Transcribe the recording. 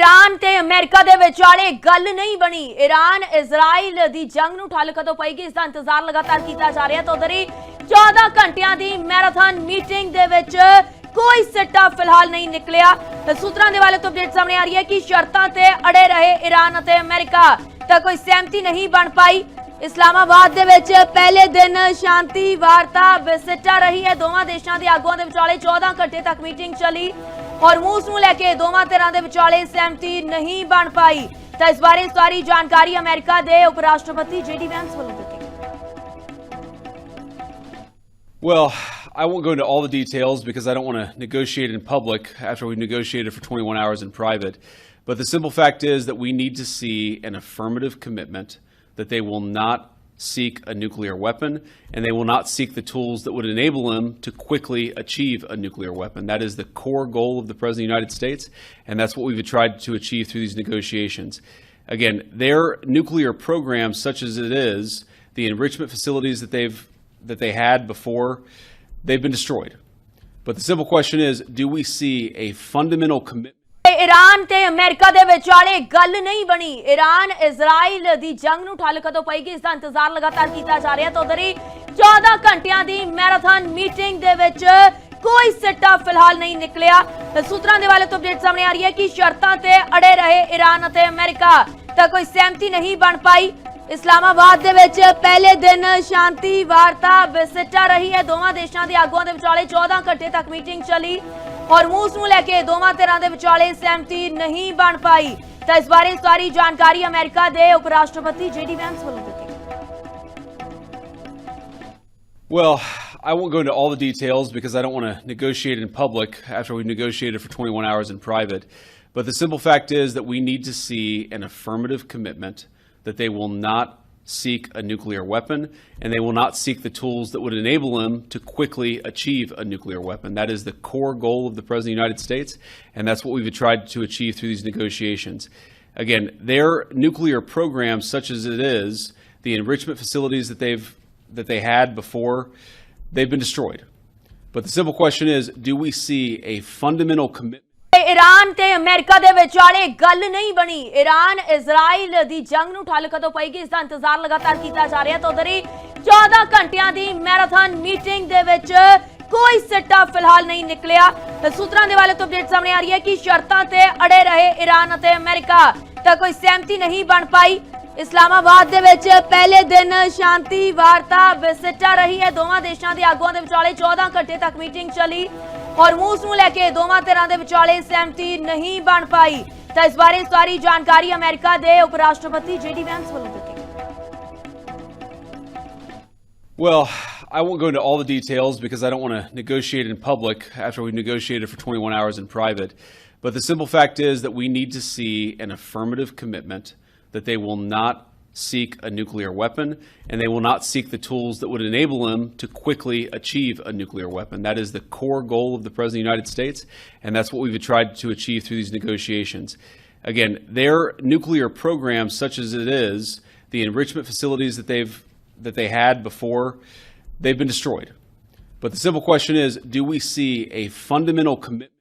Iran ते America दे विचाले गल नहीं बनी। ईरान इजराइल दी जंग नूं ठल कदों पएगी इसदा इंतजार लगातार कीता जा रहा है। तो उधर ही 14 घंटियां दी मैराथन मीटिंग दे विच कोई सिट्टा फिलहाल नहीं निकलिया। सूत्रां दे वाले तो अपडेट सामने आ रही है कि शर्तां ते अड़े रहे ईरान ते अमेरिका, तां कोई सहमति नहीं बन पाई। इस्लामाबाद दे विच पहले दिन शांति वार्ता बेसिट्टा रही है। दोवां देशां दे आगुआं दे विचाले 14 घंटे तक मीटिंग चली और मूस नूं लैके दोवां धिरां दे विचाले सहमति नहीं बन पाई। तां इस बारे सारी जानकारी अमेरिका दे उपराष्ट्रपति जेडी वैंस वल्लों दित्ती। Well, I won't go into all the details because I don't want to negotiate in public after we've negotiated for 21 hours in private. But the simple fact is that we need to see an affirmative commitment that they will not seek a nuclear weapon and they will not seek the tools that would enable them to quickly achieve a nuclear weapon. That is the core goal of the President of the United States, and that's what we've tried to achieve through these negotiations. Again, their nuclear program, such as it is, the enrichment facilities that they had before, they've been destroyed. But the simple question is, do we see a fundamental commitment? Iran ते America दे विचाले गल नहीं बनी। Iran Israel दी जंग नूं ठल कदों पएगी इसदा इंतजार लगातार कीता जा रहा है। तो उधर ही 14 घंटियां दी मैराथन मीटिंग दे विच कोई सिट्टा फिलहाल नहीं निकलिया। सूत्रां दे वाले तो अपडेट सामने आ रही है कि शर्तां ते अड़े रहे ईरान ते अमेरिका, तां कोई सहमति नहीं बन पाई। इस्लामाबाद दे विच पहले दिन शांति वार्ता बेसिट्टा रही है। दोवां देशां दे आगुआं दे विचाले 14 घंटे तक मीटिंग चली और मूस नूं लैके दोवां धिरां दे विचाले सहमति नहीं बन पाई। तां इस बारे सारी जानकारी अमेरिका दे उपराष्ट्रपति जेडी वैंस वल्लों दित्ती। Well, I won't go into all the details because I don't want to negotiate in public after we've negotiated for 21 hours in private. But the simple fact is that we need to see an affirmative commitment that they will not seek a nuclear weapon and they will not seek the tools that would enable them to quickly achieve a nuclear weapon. That is the core goal of the President of the United States, and that's what we've tried to achieve through these negotiations. Again, their nuclear program, such as it is, the enrichment facilities that they had before, they've been destroyed. But the simple question is, do we see a fundamental commitment? Iran ते America दे विचाले गल नहीं बनी। Iran Israel दी जंग नूं ठल कदों पएगी इसदा इंतजार लगातार कीता जा रहा है। तो उधर ही 14 घंटियां दी मैराथन मीटिंग दे विच कोई सिट्टा फिलहाल नहीं निकलिया। सूत्रां दे वाले तो अपडेट सामने आ रही है कि शर्तां ते अड़े रहे ईरान ते अमेरिका, तां कोई सहमति नहीं बन पाई। इस्लामाबाद दे विच पहले दिन शांति वार्ता बेसिट्टा रही है। दोवां देशां दे आगुआं दे विचाले 14 घंटे तक मीटिंग चली और मूस नूं लैके दोवां धिरां दे विचाले सहमति नहीं बन पाई। तां इस बारे सारी जानकारी अमेरिका दे उपराष्ट्रपति जेडी वैंस वल्लों दित्ती। Well, I won't go into all the details because I don't want to negotiate in public after we've negotiated for 21 hours in private. But the simple fact is that we need to see an affirmative commitment that they will not seek a nuclear weapon and they will not seek the tools that would enable them to quickly achieve a nuclear weapon. That is the core goal of the President of the United States, and that's what we've tried to achieve through these negotiations. Again, their nuclear program, such as it is, the enrichment facilities that they had before, they've been destroyed. But the simple question is, do we see a fundamental commitment?